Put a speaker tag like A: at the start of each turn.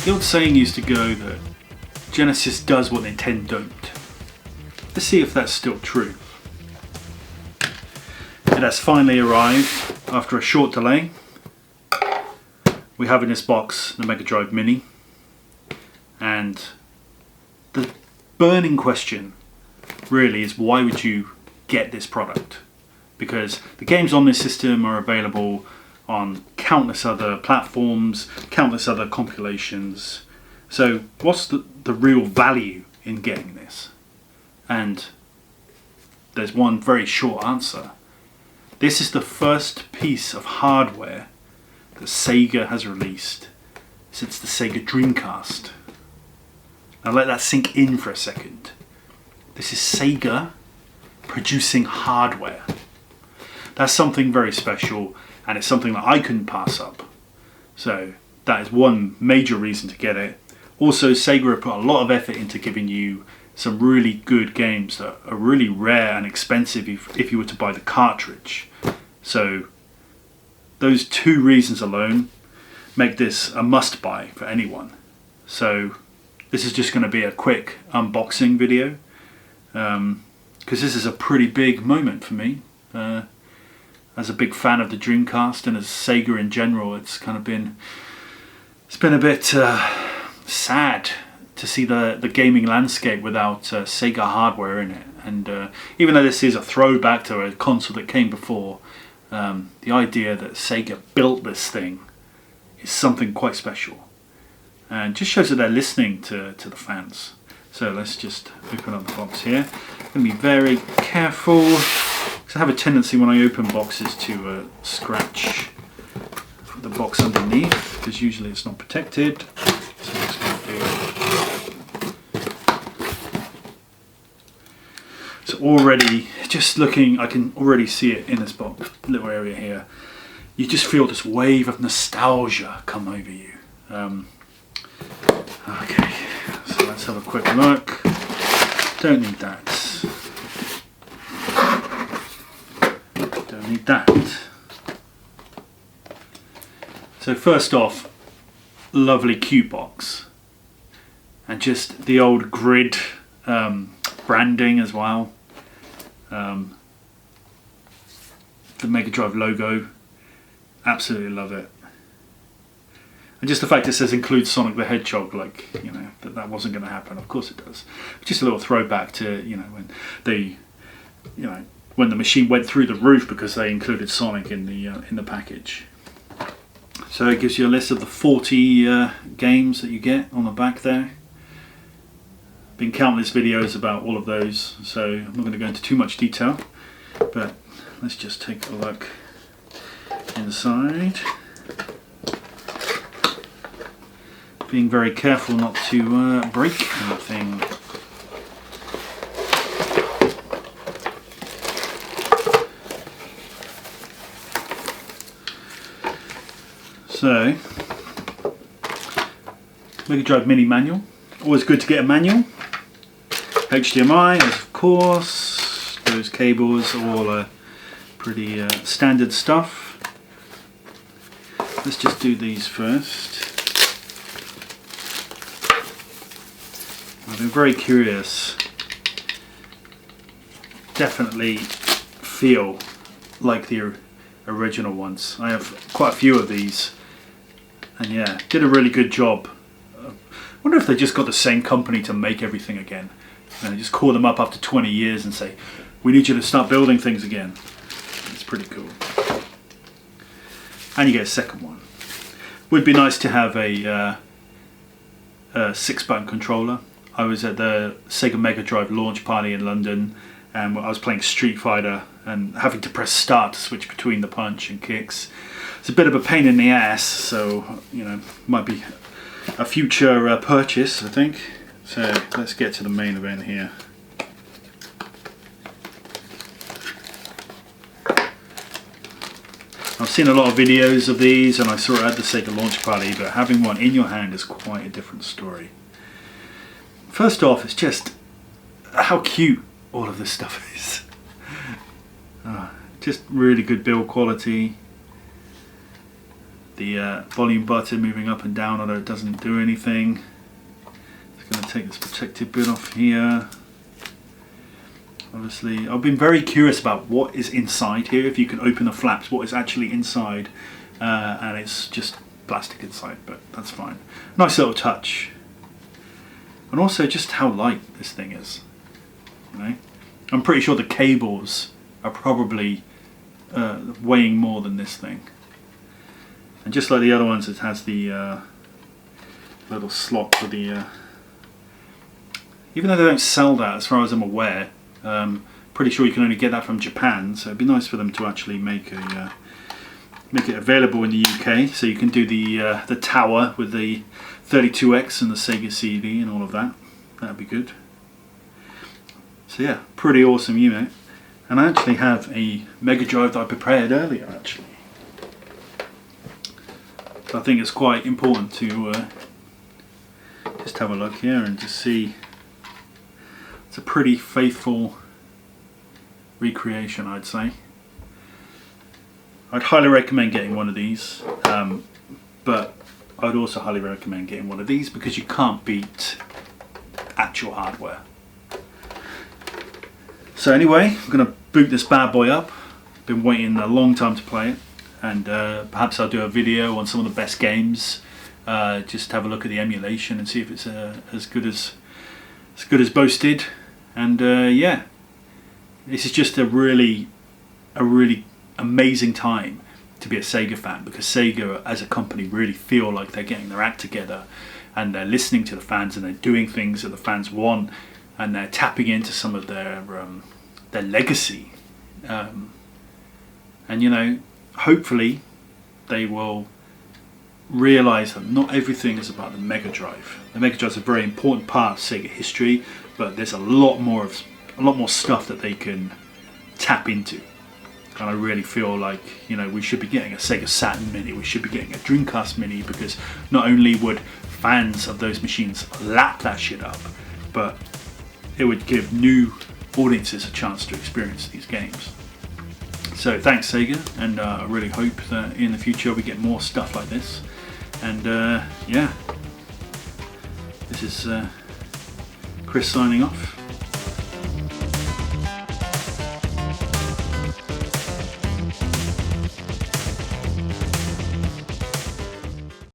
A: The old saying used to go that Genesis does what Nintendo don't. Let's see if that's still true. It has finally arrived after a short delay. We have in this box the Mega Drive Mini, and the burning question really is, why would you get this product? Because the games on this system are available on countless other platforms, countless other compilations. So what's the real value in getting this? And there's one very short answer. This is the first piece of hardware that Sega has released since the Sega Dreamcast. Now let that sink in for a second. This is Sega producing hardware. That's something very special, and it's something that I couldn't pass up. So that is one major reason to get it. Also, Sega have put a lot of effort into giving you some really good games that are really rare and expensive if you were to buy the cartridge. So those two reasons alone make this a must buy for anyone. So this is just going to be a quick unboxing video, because this is a pretty big moment for me. As a big fan of the Dreamcast and as Sega in general, it's been a bit sad to see the gaming landscape without Sega hardware in it. And even though this is a throwback to a console that came before, the idea that Sega built this thing is something quite special, and just shows that they're listening to the fans. So let's just open up the box here. I'm going to be very careful, because I have a tendency when I open boxes to scratch the box underneath, because usually it's not protected. So I'm just going to do. So already, just looking, I can already see it in this box, little area here. You just feel this wave of nostalgia come over you. Okay, so let's have a quick look. Don't need that. Don't need that. So first off, lovely cute box, and just the old grid branding as well. The Mega Drive logo, absolutely love it. And just the fact it says includes Sonic the Hedgehog, like, you know, that wasn't going to happen. Of course it does. Just a little throwback to, you know, when they, you know, when the machine went through the roof because they included Sonic in the package. So it gives you a list of the 40 games that you get on the back there. Been countless videos about all of those, so I'm not going to go into too much detail, but let's just take a look inside. Being very careful not to break anything. So, Mega Drive Mini manual. Always good to get a manual. HDMI, of course. Those cables are all pretty standard stuff. Let's just do these first. I've been very curious. Definitely feel like the original ones. I have quite a few of these, and yeah, did a really good job. I wonder if they just got the same company to make everything again. And just call them up after 20 years and say, we need you to start building things again. It's pretty cool. And you get a second one. Would be nice to have a 6-button controller. I was at the Sega Mega Drive launch party in London, and I was playing Street Fighter and having to press start to switch between the punch and kicks. It's a bit of a pain in the ass, so, you know, might be a future purchase, I think. So let's get to the main event here. I've seen a lot of videos of these, and I saw it at the Sega launch party, but having one in your hand is quite a different story. First off, it's just how cute all of this stuff is. Just really good build quality. The volume button moving up and down, although it doesn't do anything. It's going to take this protective bit off here. Obviously, I've been very curious about what is inside here. If you can open the flaps, what is actually inside, and it's just plastic inside, but that's fine. Nice little touch, and also just how light this thing is. You know, I'm pretty sure the cables are probably weighing more than this thing. And just like the other ones, it has the little slot for the. Even though they don't sell that, as far as I'm aware. Pretty sure you can only get that from Japan, so it'd be nice for them to actually make it available in the UK, so you can do the tower with the 32X and the Sega CD and all of that. That'd be good. So yeah, pretty awesome unit. And I actually have a Mega Drive that I prepared earlier, actually. So I think it's quite important to just have a look here and just see. It's a pretty faithful recreation, I'd say. I'd highly recommend getting one of these, but I'd also highly recommend getting one of these because you can't beat actual hardware. So anyway, I'm going to boot this bad boy up. Been waiting a long time to play it, and perhaps I'll do a video on some of the best games. Just have a look at the emulation and see if it's as good as boasted. And yeah, this is just a really amazing time to be a Sega fan, because Sega as a company really feel like they're getting their act together, and they're listening to the fans, and they're doing things that the fans want, and they're tapping into some of their legacy. And you know, hopefully they will realise that not everything is about the Mega Drive. The Mega Drive is a very important part of Sega history, but there's a lot more stuff that they can tap into. And I really feel like, you know, we should be getting a Sega Saturn Mini, we should be getting a Dreamcast Mini, because not only would fans of those machines lap that shit up, but it would give new audiences a chance to experience these games. So thanks Sega, and I really hope that in the future we get more stuff like this. And yeah, this is Chris signing off.